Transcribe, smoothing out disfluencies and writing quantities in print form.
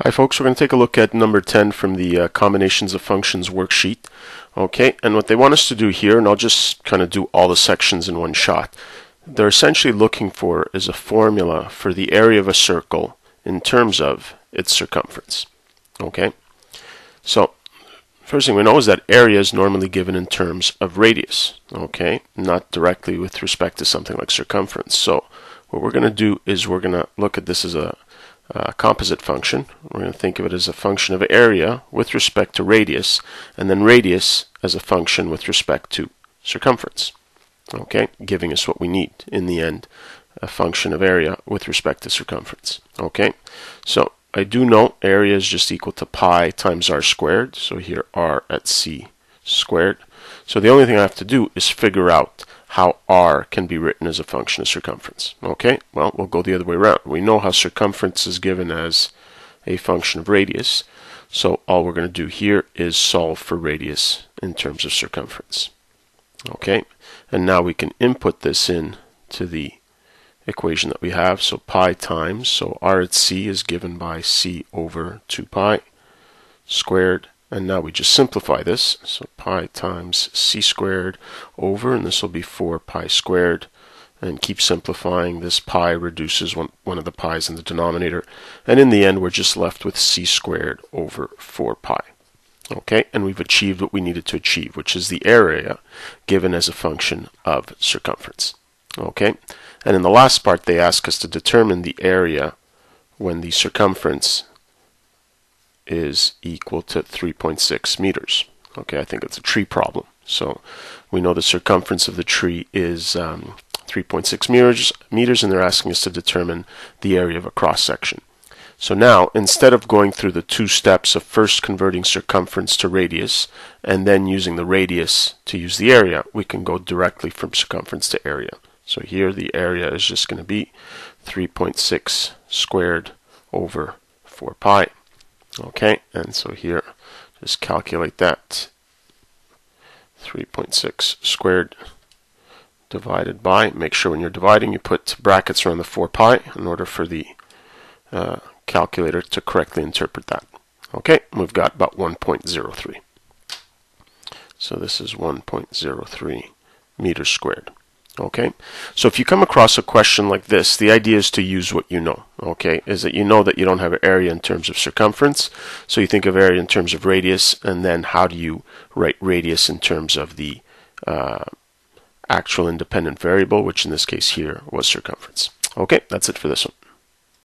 Hi folks, we're going to take a look at number 10 from the combinations of functions worksheet. Okay, and what they want us to do here, and I'll just kind of do all the sections in one shot, they're essentially looking for is a formula for the area of a circle in terms of its circumference. Okay, so first thing we know is that area is normally given in terms of radius, okay, not directly with respect to something like circumference. So what we're going to do is we're going to look at this as a composite function. We're going to think of it as a function of area with respect to radius, and then radius as a function with respect to circumference. Okay, giving us what we need in the end, a function of area with respect to circumference. Okay, so I do know area is just equal to pi times r squared, so here r at c squared. So the only thing I have to do is figure out how r can be written as a function of circumference. Okay, well, we'll go the other way around. We know how circumference is given as a function of radius, so all we're going to do here is solve for radius in terms of circumference. Okay, and now we can input this in to the equation that we have. So pi times, so r at c is given by c over 2 pi squared. And now we just simplify this, so pi times c squared over, and this will be 4 pi squared, and keep simplifying. This pi reduces one of the pi's in the denominator, and in the end we're just left with c squared over 4 pi. Okay, and we've achieved what we needed to achieve, which is the area given as a function of circumference. Okay, and in the last part they ask us to determine the area when the circumference is equal to 3.6 meters. Okay, I think it's a tree problem. So we know the circumference of the tree is 3.6 meters, and they're asking us to determine the area of a cross section. So now, instead of going through the two steps of first converting circumference to radius and then using the radius to use the area, we can go directly from circumference to area. So here the area is just going to be 3.6 squared over 4 pi. Okay, and so here, just calculate that. 3.6 squared divided by, make sure when you're dividing you put brackets around the 4 pi in order for the calculator to correctly interpret that. Okay, we've got about 1.03. So this is 1.03 meters squared. Okay, so if you come across a question like this, the idea is to use what you know. Okay, is that you know that you don't have area in terms of circumference, so you think of area in terms of radius, and then how do you write radius in terms of the actual independent variable, which in this case here was circumference. Okay, that's it for this one.